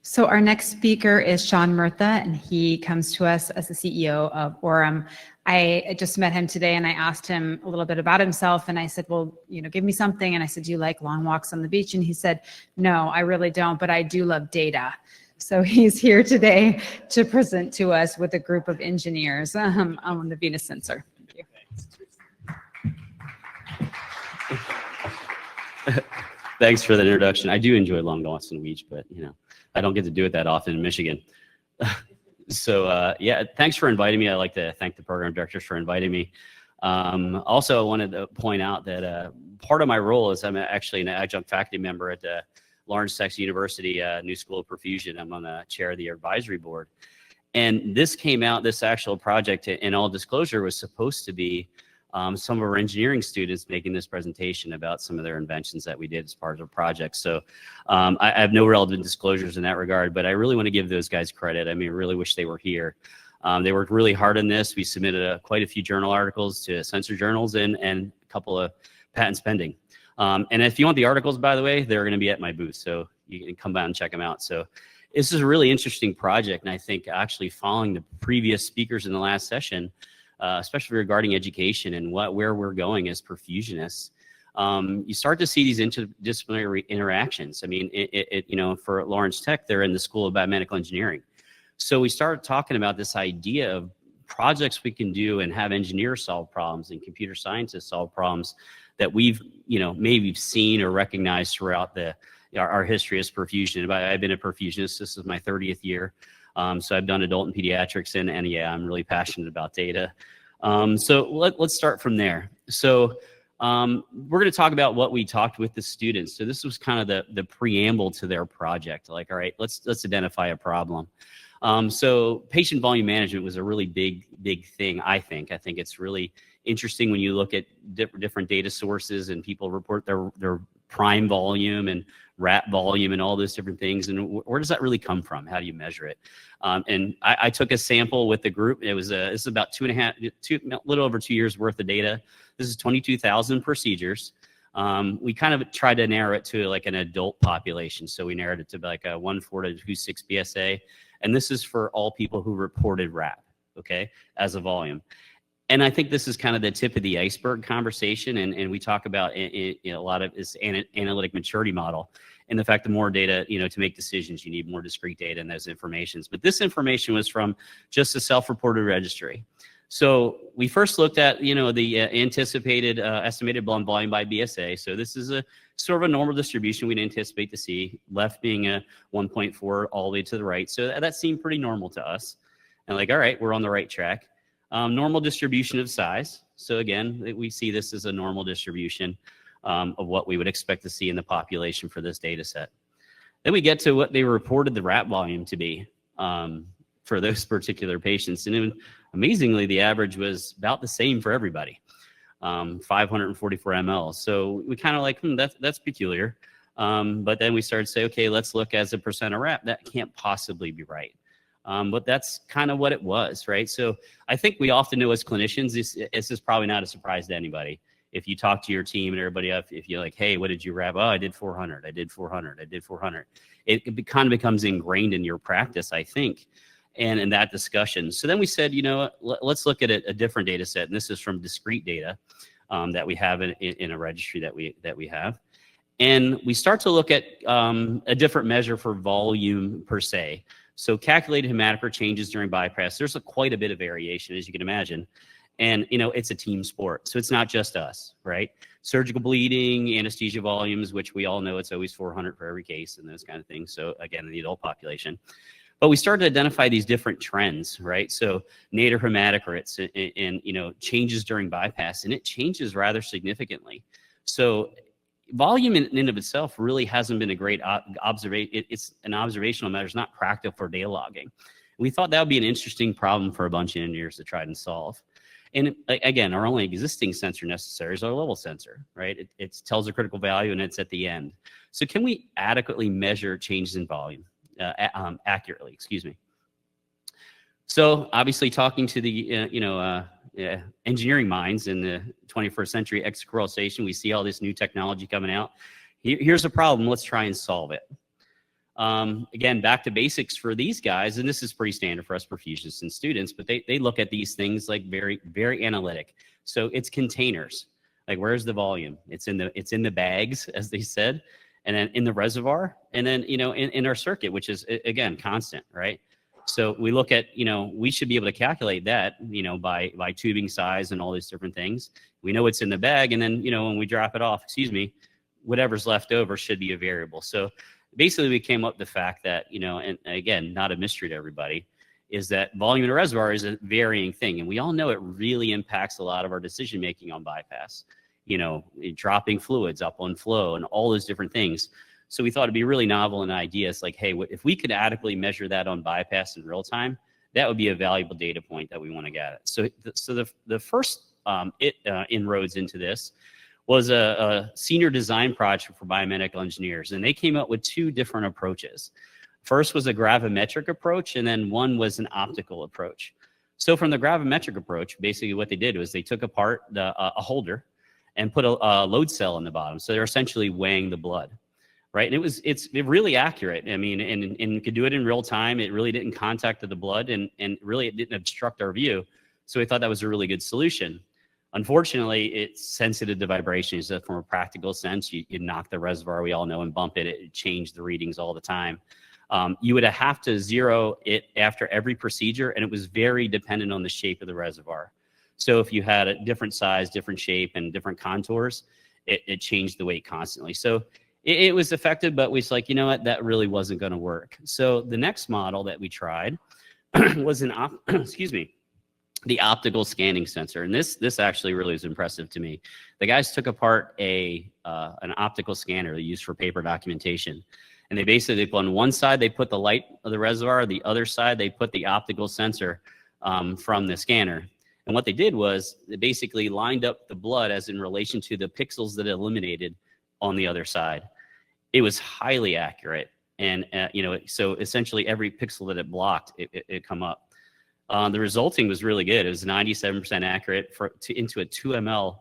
So our next speaker is Sean Murtha, and he comes to us as the CEO of Orem. I just met him today, and I asked him a little bit about himself, and I said, well, give me something. And I said, do you like long walks on the beach? And he said, no, I really don't, but I do love data. So he's here today to present to us with a group of engineers on the Venous sensor. Thank you. Thanks for that introduction. I do enjoy long walks on the beach, but I don't get to do it that often in Michigan. So yeah, thanks for inviting me. I'd like to thank the program directors for inviting me. Also, I wanted to point out that part of my role is I'm actually an adjunct faculty member at Lawrence, Texas University New School of Perfusion. I'm on the chair of the advisory board. And this came out, this actual project, in all disclosure, was supposed to be some of our engineering students making this presentation about some of their inventions that we did as part of the project. So I have no relevant disclosures in that regard, but I really want to give those guys credit. I mean, I really wish they were here. They worked really hard on this. We submitted quite a few journal articles to sensor journals and a couple of patents pending. And if you want the articles, by the way, they're going to be at my booth, so you can come by and check them out. So this is a really interesting project, and I think actually following the previous speakers in the last session, especially regarding education and where we're going as perfusionists, you start to see these interdisciplinary interactions. I mean, for Lawrence Tech, they're in the School of Biomedical Engineering. So we started talking about this idea of projects we can do and have engineers solve problems and computer scientists solve problems that we've, maybe seen or recognized throughout our history as perfusion. I've been a perfusionist. This is my 30th year. So I've done adult and pediatrics, and yeah, I'm really passionate about data. So let's start from there. So we're going to talk about what we talked with the students. So this was kind of the preamble to their project. Like, all right, let's identify a problem. So patient volume management was a really big thing, I think. I think it's really interesting when you look at different data sources and people report their prime volume and rat volume and all those different things. And where does that really come from? How do you measure it? And I took a sample with the group. It was this is about a little over 2 years worth of data. This is 22,000 procedures. We kind of tried to narrow it to like an adult population. So we narrowed it to like a 1.4 to 2.6 PSA. And this is for all people who reported RAP, okay, as a volume. And I think this is kind of the tip of the iceberg conversation. And we talk about a lot of this analytic maturity model and the fact that more data, to make decisions, you need more discrete data and those informations. But this information was from just a self-reported registry. So we first looked at, the anticipated estimated blood volume by BSA. So this is a sort of a normal distribution we'd anticipate to see, left being a 1.4 all the way to the right. So that seemed pretty normal to us. And like, all right, we're on the right track. Normal distribution of size. So again, we see this as a normal distribution of what we would expect to see in the population for this data set. Then we get to what they reported the RAP volume to be for those particular patients. And amazingly, the average was about the same for everybody, 544 ml. So we kind of like, that's peculiar. But then we started to say, okay, let's look as a percent of RAP. That can't possibly be right. But that's kind of what it was, right? So I think we often know as clinicians, this is probably not a surprise to anybody. If you talk to your team and everybody else, if you're like, hey, what did you RAP? Oh, I did 400, I did 400, I did 400. It kind of becomes ingrained in your practice, I think, and in that discussion. So then we said, let's look at a different data set. And this is from discrete data that we have in a registry that we have. And we start to look at a different measure for volume per se. So calculated hematocrit changes during bypass, there's quite a bit of variation, as you can imagine. And, it's a team sport. So it's not just us, right? Surgical bleeding, anesthesia volumes, which we all know it's always 400 for every case and those kind of things. So again, in the adult population. But we started to identify these different trends, right? So nadir hematocrits and changes during bypass, and it changes rather significantly. So volume in and of itself really hasn't been a great observation. It's an observational measure. It's not practical for data logging. We thought that would be an interesting problem for a bunch of engineers to try and solve. And again, our only existing sensor necessary is our level sensor, right? It tells a critical value and it's at the end. So can we adequately measure changes in volume accurately, excuse me? So obviously talking to the, engineering minds in the 21st century exocorrelation, we see all this new technology coming out. Here's a problem, let's try and solve it. Again, back to basics for these guys, and this is pretty standard for us perfusionists and students, but they look at these things like very, very analytic. So it's containers. Like, where's the volume? It's in the bags, as they said, and then in the reservoir, and then, you know, in our circuit, which is, again, constant, right? So we look at, you know, we should be able to calculate that, you know, by tubing size and all these different things. We know it's in the bag, and then, you know, when we drop it off, whatever's left over should be a variable. So basically we came up with the fact that, you know, and again, not a mystery to everybody, is that volume in a reservoir is a varying thing. And we all know it really impacts a lot of our decision making on bypass, you know, dropping fluids up on flow and all those different things. So we thought it'd be really novel and ideas like, hey, if we could adequately measure that on bypass in real time, that would be a valuable data point that we want to get. So the first inroads into this was a senior design project for biomedical engineers, and they came up with two different approaches. First was a gravimetric approach, and then one was an optical approach. So from the gravimetric approach, basically what they did was they took apart a holder and put a load cell in the bottom. So they're essentially weighing the blood, right? And it's really accurate. I mean, and could do it in real time. It really didn't contact the blood, and really it didn't obstruct our view. So we thought that was a really good solution. Unfortunately, it's sensitive to vibrations. So from a practical sense, you knock the reservoir, we all know, and bump it, it changed the readings all the time. You would have to zero it after every procedure, and it was very dependent on the shape of the reservoir. So if you had a different size, different shape, and different contours, it changed the weight constantly. So it was effective, but we was like, you know what, that really wasn't going to work. So the next model that we tried was the optical scanning sensor. And this actually really was impressive to me. The guys took apart an optical scanner they used for paper documentation. And they basically, on one side, they put the light of the reservoir. The other side, they put the optical sensor from the scanner. And what they did was they basically lined up the blood as in relation to the pixels that it eliminated on the other side. It was highly accurate. And, you know, so essentially every pixel that it blocked, it come up. The resulting was really good. It was 97% accurate into a 2 ml,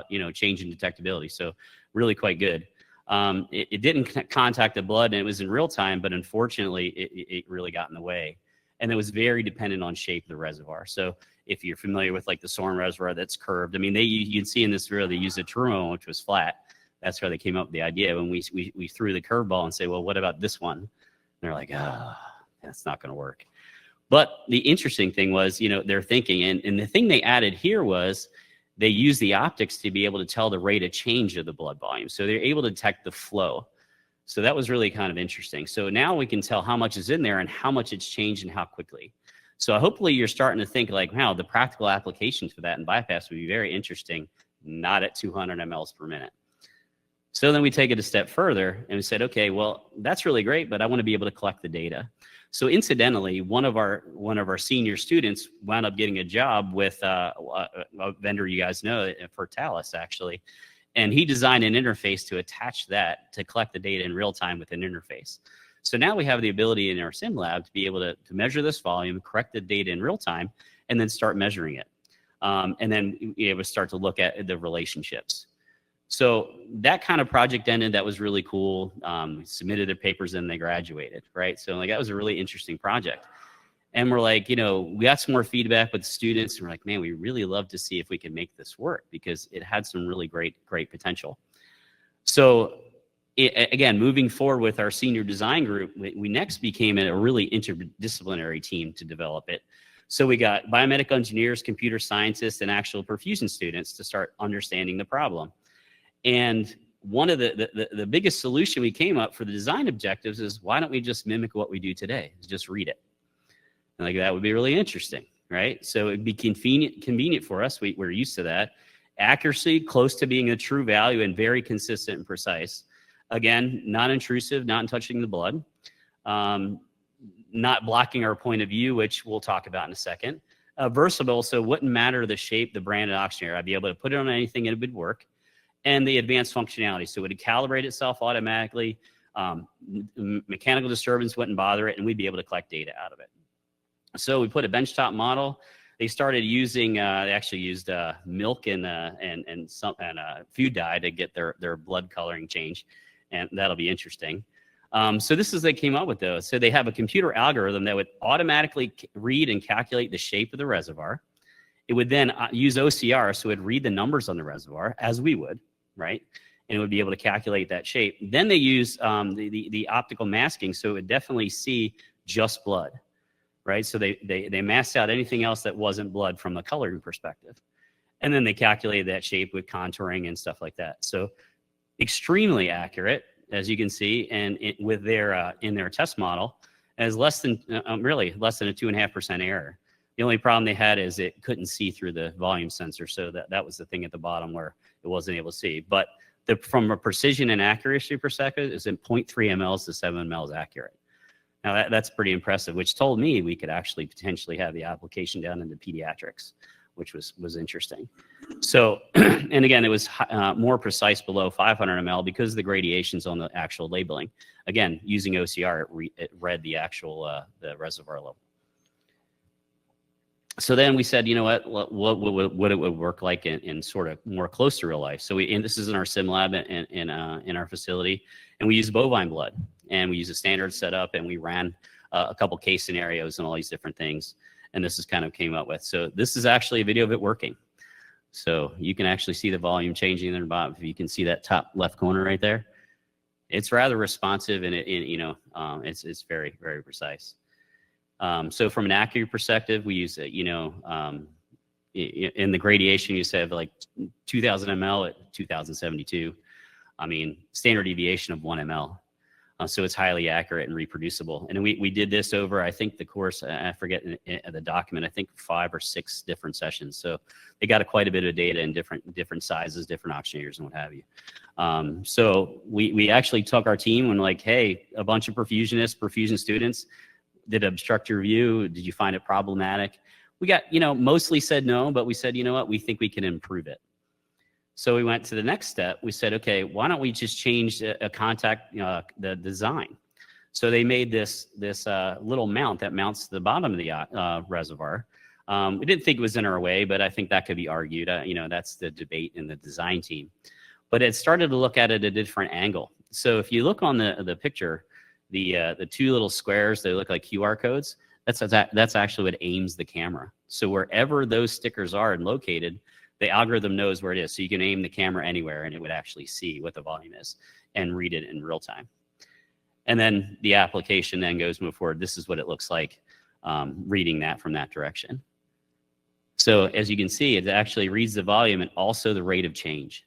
you know, change in detectability. So really quite good. It didn't contact the blood, and it was in real time, but unfortunately it really got in the way. And it was very dependent on shape of the reservoir. So if you're familiar with like the Soren reservoir that's curved, I mean, you can see in this video, they used a Truman, which was flat. That's where they came up with the idea when we threw the curveball and say, well, what about this one? And they're like, that's not going to work. But the interesting thing was, you know, they're thinking, and the thing they added here was they used the optics to be able to tell the rate of change of the blood volume. So they're able to detect the flow. So that was really kind of interesting. So now we can tell how much is in there and how much it's changed and how quickly. So hopefully you're starting to think like, wow, the practical applications for that in bypass would be very interesting, not at 200 mLs per minute. So then we take it a step further and we said, okay, well, that's really great, but I want to be able to collect the data. So incidentally, one of our senior students wound up getting a job with a vendor you guys know, for Thales actually, and he designed an interface to attach that to collect the data in real time with an interface. So now we have the ability in our sim lab to be able to measure this volume, correct the data in real time, and then start measuring it. And then be able to start to look at the relationships. So that kind of project ended. That was really cool. Submitted their papers and they graduated, right? So like that was a really interesting project. And we're like, you know, we got some more feedback with the students. And we're like, man, we really love to see if we can make this work because it had some really great potential. So again, moving forward with our senior design group, we next became a really interdisciplinary team to develop it. So we got biomedical engineers, computer scientists, and actual perfusion students to start understanding the problem. And one of the biggest solution we came up for the design objectives is why don't we just mimic what we do today? Just read it. And like that would be really interesting, right? So it'd be convenient for us. We're used to that. Accuracy, close to being a true value and very consistent and precise. Again, non-intrusive, not touching the blood. Not blocking our point of view, which we'll talk about in a second. Versatile, so it wouldn't matter the shape, the brand of oxygenator. I'd be able to put it on anything and it would work. And the advanced functionality. So it would calibrate itself automatically. Mechanical disturbance wouldn't bother it, and we'd be able to collect data out of it. So we put a benchtop model. They started using, they actually used milk and food dye to get their blood coloring change. And that'll be interesting. So this is they came up with those. So they have a computer algorithm that would automatically read and calculate the shape of the reservoir. It would then use OCR, so it would read the numbers on the reservoir, as we would, right? And it would be able to calculate that shape. Then they use the optical masking, so it would definitely see just blood, right? So they masked out anything else that wasn't blood from a coloring perspective. And then they calculated that shape with contouring and stuff like that. So extremely accurate, as you can see, and with their in their test model, as less than really less than a 2.5% error. The only problem they had is it couldn't see through the volume sensor, so that was the thing at the bottom where it wasn't able to see. But from a precision and accuracy perspective, it's in 0.3 mLs to 7 mLs accurate. Now that's pretty impressive, which told me we could actually potentially have the application down into pediatrics, which was interesting. So, and again, it was more precise below 500 ml because of the gradations on the actual labeling. Again, using OCR, it read the actual the reservoir level. So then we said, you know what it would work like in sort of more close to real life. So and this is in our sim lab in our facility, and we use bovine blood, and we use a standard setup, and we ran a couple case scenarios and all these different things. And this is kind of came up with. So this is actually a video of it working. So you can actually see the volume changing in the bottom. If you can see that top left corner right there, it's rather responsive, and it's very, very precise. So from an accuracy perspective, we use in the gradation, you said like 2000 ml at 2072. I mean, standard deviation of 1 ml. So it's highly accurate and reproducible. And we did this over, I think the course, I forget the document, I think 5 or 6 different sessions. So they got quite a bit of data in different sizes, different oxygenators and what have you. So we actually took our team and like, hey, a bunch of perfusion students did an obstructive review. Did you find it problematic? We got, mostly said no, but we said, you know what, we think we can improve it. So we went to the next step. We said, okay, why don't we just change a contact, the design? So they made this little mount that mounts to the bottom of the reservoir. We didn't think it was in our way, but I think that could be argued. That's the debate in the design team. But it started to look at it at a different angle. So if you look on the picture, the 2 little squares, they look like QR codes. That's actually what aims the camera. So wherever those stickers are and located, the algorithm knows where it is. So you can aim the camera anywhere and it would actually see what the volume is and read it in real time. And then the application then move forward. This is what it looks like reading that from that direction. So as you can see, it actually reads the volume and also the rate of change.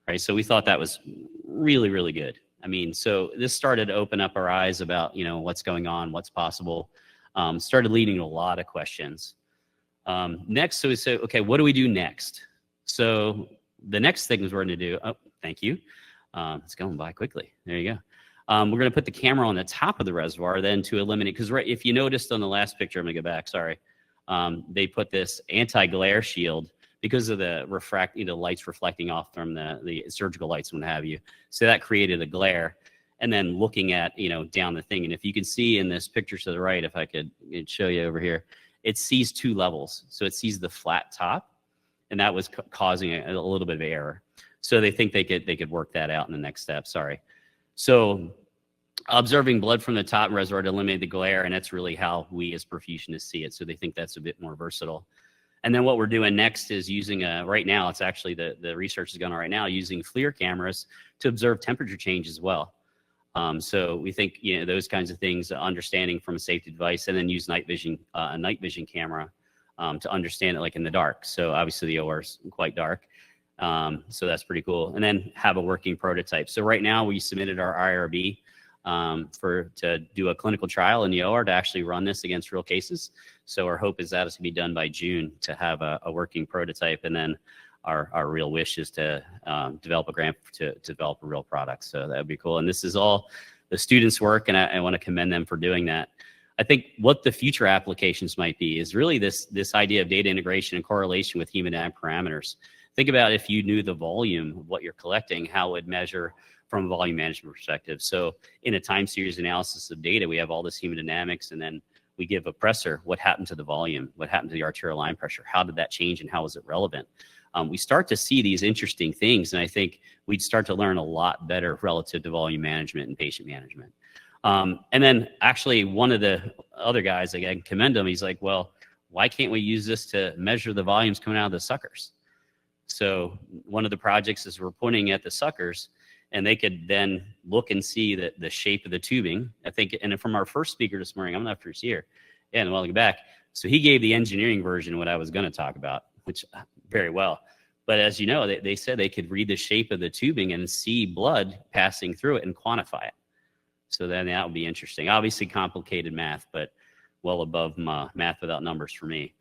Right? So we thought that was really, really good. I mean, so this started to open up our eyes about, what's going on, what's possible. Started leading to a lot of questions. Next, so we said, okay, what do we do next? So the next thing is we're going to do, oh, thank you. It's going by quickly. There you go. We're going to put the camera on the top of the reservoir then to eliminate, because if you noticed on the last picture, I'm going to go back, sorry. They put this anti-glare shield because of the lights reflecting off from the surgical lights and what have you. So that created a glare. And then looking at, down the thing. And if you can see in this picture to the right, if I could show you over here, it sees 2 levels. So it sees the flat top, and that was causing a little bit of error. So they think they could work that out in the next step, sorry. So observing blood from the top reservoir to eliminate the glare, and that's really how we as perfusionists see it. So they think that's a bit more versatile. And then what we're doing next is using right now, it's actually the research is going on right now, using FLIR cameras to observe temperature change as well. So we think, those kinds of things, understanding from a safety device, and then use a night vision camera to understand it like in the dark. So obviously the OR is quite dark. So that's pretty cool. And then have a working prototype. So right now we submitted our IRB to do a clinical trial in the OR to actually run this against real cases. So our hope is that it's going to be done by June to have a working prototype. And then our real wish is to develop a grant to develop a real product. So that would be cool. And this is all the students' work, and I want to commend them for doing that. I think what the future applications might be is really this idea of data integration and correlation with hemodynamic parameters. Think about if you knew the volume of what you're collecting, how it would measure from a volume management perspective. So in a time series analysis of data, we have all this hemodynamics, and then we give a pressor, what happened to the volume, what happened to the arterial line pressure, how did that change, and how was it relevant? we start to see these interesting things. And I think we'd start to learn a lot better relative to volume management and patient management. And then actually one of the other guys, like, I can commend him. He's like, well, why can't we use this to measure the volumes coming out of the suckers? So one of the projects is we're pointing at the suckers, and they could then look and see the shape of the tubing. I think, and from our first speaker this morning, I'm not first here. Yeah, and welcome back. So he gave the engineering version of what I was going to talk about, which very well. But as you know, they said they could read the shape of the tubing and see blood passing through it and quantify it. So then that would be interesting. Obviously complicated math, but well above math without numbers for me.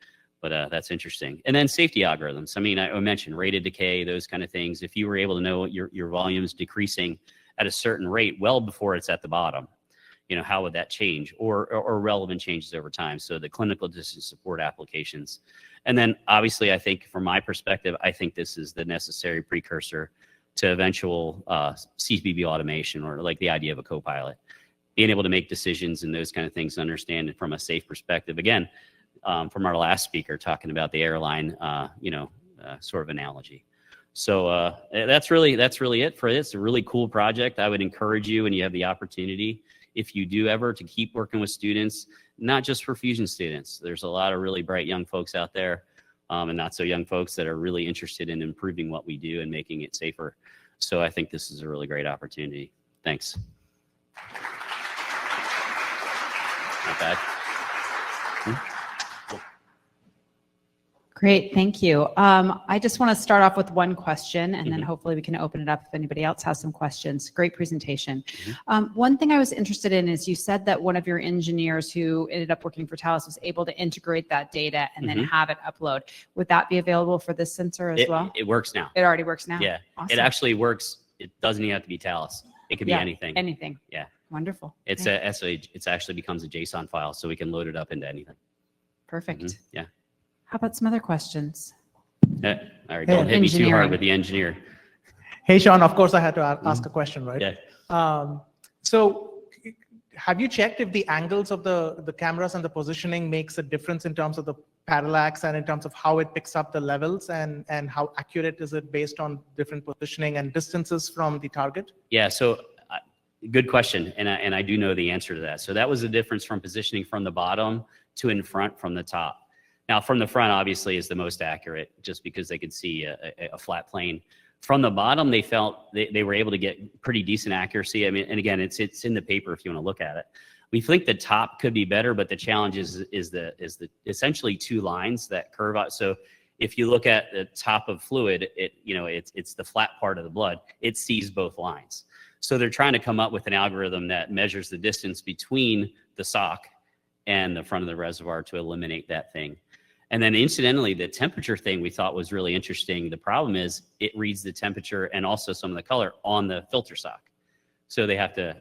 But that's interesting. And then safety algorithms. I mean, I mentioned rate of decay, those kind of things. If you were able to know your volume is decreasing at a certain rate well before it's at the bottom, you know, how would that change? Or relevant changes over time. So the clinical decision support applications. And then obviously, I think from my perspective, I think this is the necessary precursor to eventual CPB automation, or like the idea of a co-pilot. Being able to make decisions and those kind of things, understand it from a safe perspective. Again, from our last speaker talking about the airline, sort of analogy. So that's really it for this. It's a really cool project. I would encourage you, when you have the opportunity, if you do ever, to keep working with students, not just perfusion students. There's a lot of really bright young folks out there, and not so young folks that are really interested in improving what we do and making it safer. So I think this is a really great opportunity. Thanks. Not bad. Great, thank you. I just want to start off with one question, and then hopefully we can open it up if anybody else has some questions. Great presentation. One thing I was interested in is you said that one of your engineers who ended up working for Thales was able to integrate that data and then have it upload. Would that be available for this sensor as well? It works now. It already works now? Yeah, awesome. It actually works. It doesn't even have to be Thales. It could be anything. Anything. Yeah. Wonderful. It's it actually becomes a JSON file, so we can load it up into anything. Perfect. Yeah. How about some other questions? All right, don't hit me too hard with the engineer. Hey, Sean, of course I had to ask a question, right? Yeah. So have you checked if the angles of the cameras and the positioning makes a difference in terms of the parallax and in terms of how it picks up the levels, and how accurate is it based on different positioning and distances from the target? Yeah, so good question, and I do know the answer to that. So that was the difference from positioning from the bottom to in front from the top. Now, from the front, obviously, is the most accurate, just because they could see a flat plane. From the bottom, they felt they were able to get pretty decent accuracy. I mean, and again, it's in the paper if you want to look at it. We think the top could be better, but the challenge is the essentially two lines that curve out. So if you look at the top of fluid, it's the flat part of the blood. It sees both lines. So they're trying to come up with an algorithm that measures the distance between the sock and the front of the reservoir to eliminate that thing. And then incidentally, the temperature thing we thought was really interesting. The problem is it reads the temperature and also some of the color on the filter sock. So they have to,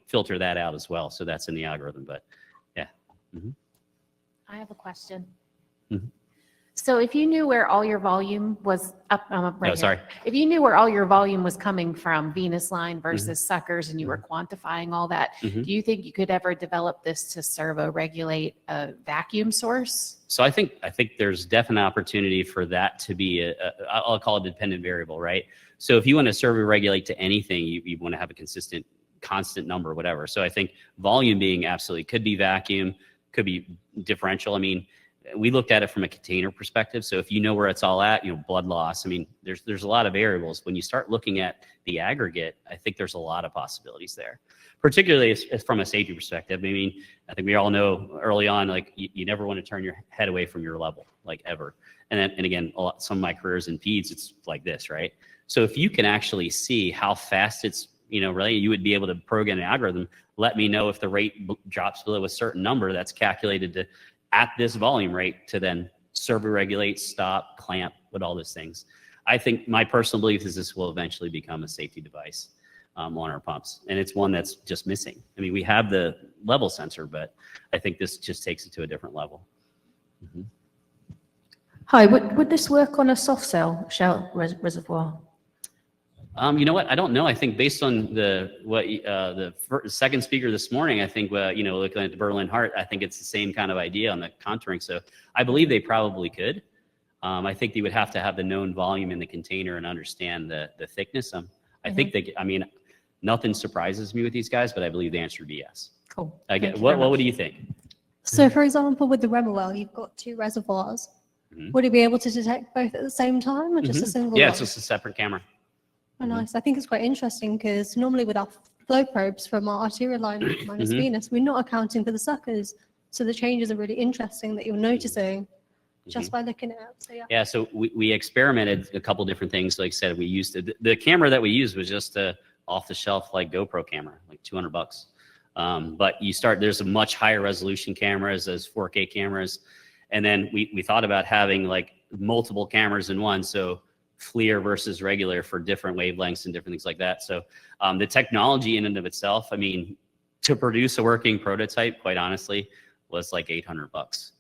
filter that out as well. So that's in the algorithm, but yeah. I have a question. So if you knew where all your volume was if you knew where all your volume was coming from, venous line versus suckers, and you were quantifying all that, do you think you could ever develop this to servo-regulate a vacuum source? So I think there's definite opportunity for that to be I'll call it a dependent variable, right? So if you want to servo-regulate to anything, you want to have a constant number, whatever. So I think volume being absolutely could be vacuum, could be differential. I mean, we looked at it from a container perspective. So if you know where it's all at, blood loss, I mean, there's a lot of variables. When you start looking at the aggregate, I think there's a lot of possibilities there, particularly as from a safety perspective. I mean, I think we all know early on, like you never want to turn your head away from your level, like ever. And again, some of my careers in peds, it's like this, right? So if you can actually see how fast it's, really, you would be able to program an algorithm, let me know if the rate drops below a certain number that's calculated to at this volume rate to then servo-regulate, stop, clamp, with all those things. I think my personal belief is this will eventually become a safety device on our pumps. And it's one that's just missing. I mean, we have the level sensor, but I think this just takes it to a different level. Hi, would this work on a soft shell reservoir? You know what? I don't know. I think based on the second speaker this morning, I think looking at the Berlin Heart, I think it's the same kind of idea on the contouring. So I believe they probably could. I think they would have to have the known volume in the container and understand the thickness. I think I mean, nothing surprises me with these guys, but I believe the answer would be yes. Cool. What do you think? So for example, with the Reservoir, you've got 2 reservoirs. Would it be able to detect both at the same time or just a single Yeah, one? it's just a separate camera. Oh, nice. I think it's quite interesting because normally with our flow probes from our arterial line minus venous, we're not accounting for the suckers. So the changes are really interesting that you're noticing just by looking at it. So Yeah, so we experimented a couple different things. Like I said, we used the camera that we used was just a off-the-shelf like GoPro camera, like $200. But there's a much higher resolution cameras, there's 4K cameras. And then we thought about having like multiple cameras in one. So FLIR versus regular for different wavelengths and different things like that. So the technology in and of itself, I mean, to produce a working prototype, quite honestly, was like $800.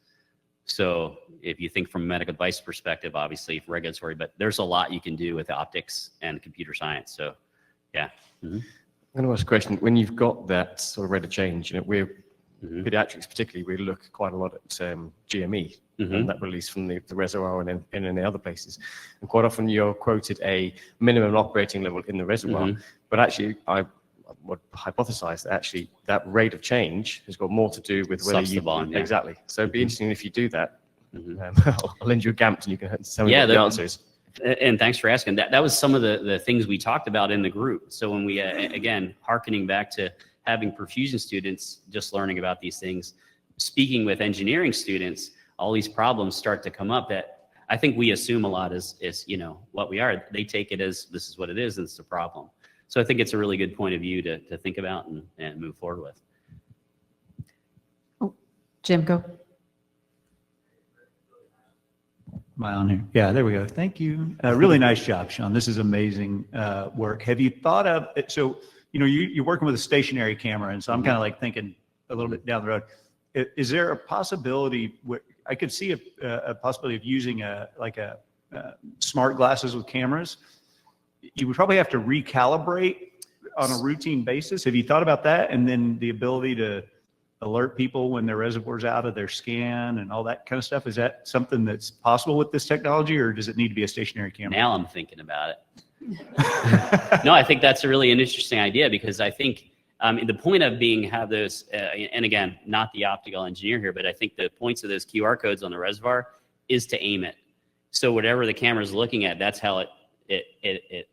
So if you think from a medical device perspective, obviously regulatory, but there's a lot you can do with optics and computer science. So yeah. I'm going to ask a question. When you've got that sort of rate of change, we're pediatrics particularly, we look quite a lot at GME and that release from the Reservoir and in the other places. And quite often you're quoted a minimum operating level in the Reservoir, but actually I would hypothesize that actually that rate of change has got more to do with whether you exactly. So it'd be interesting if you do that. I'll lend you a GAMT and you can tell me what the answer is. And thanks for asking. That was some of the things we talked about in the group. So when we again hearkening back to having perfusion students just learning about these things, speaking with engineering students, all these problems start to come up that I think we assume a lot is what we are. They take it as this is what it is and it's a problem. So I think it's a really good point of view to think about and move forward with. Oh, Jim, go. Am I on here? Yeah, there we go. Thank you. Really nice job, Sean. This is amazing work. Have you thought of it? So, you're working with a stationary camera, and so I'm kind of like thinking a little bit down the road. Is there a possibility where I could see a possibility of using smart glasses with cameras? You would probably have to recalibrate on a routine basis. Have you thought about that? And then the ability to alert people when their reservoir's out of their scan and all that kind of stuff. Is that something that's possible with this technology, or does it need to be a stationary camera? Now I'm thinking about it. No, I think that's an interesting idea because I think the point of have those, and again, not the optical engineer here, but I think the points of those QR codes on the reservoir is to aim it. So whatever the camera is looking at, that's how it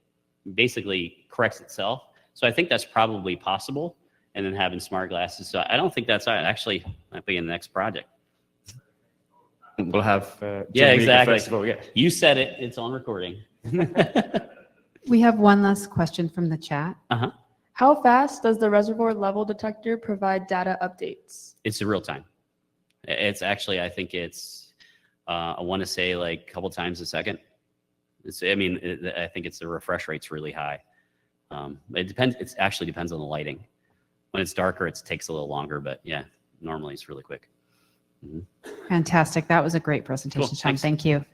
basically corrects itself. So I think that's probably possible. And then having smart glasses. So I don't think that's actually might be in the next project. We'll have yeah, exactly. Festival, yeah. You said it. It's on recording. We have one last question from the chat. How fast does the reservoir level detector provide data updates? It's real time. It's actually, I think it's, I want to say like a couple times a second. I think the refresh rate's really high. It depends. It actually depends on the lighting. When it's darker, it takes a little longer, but yeah, normally it's really quick. Fantastic. That was a great presentation, Cool. Sean. Thanks. Thank you.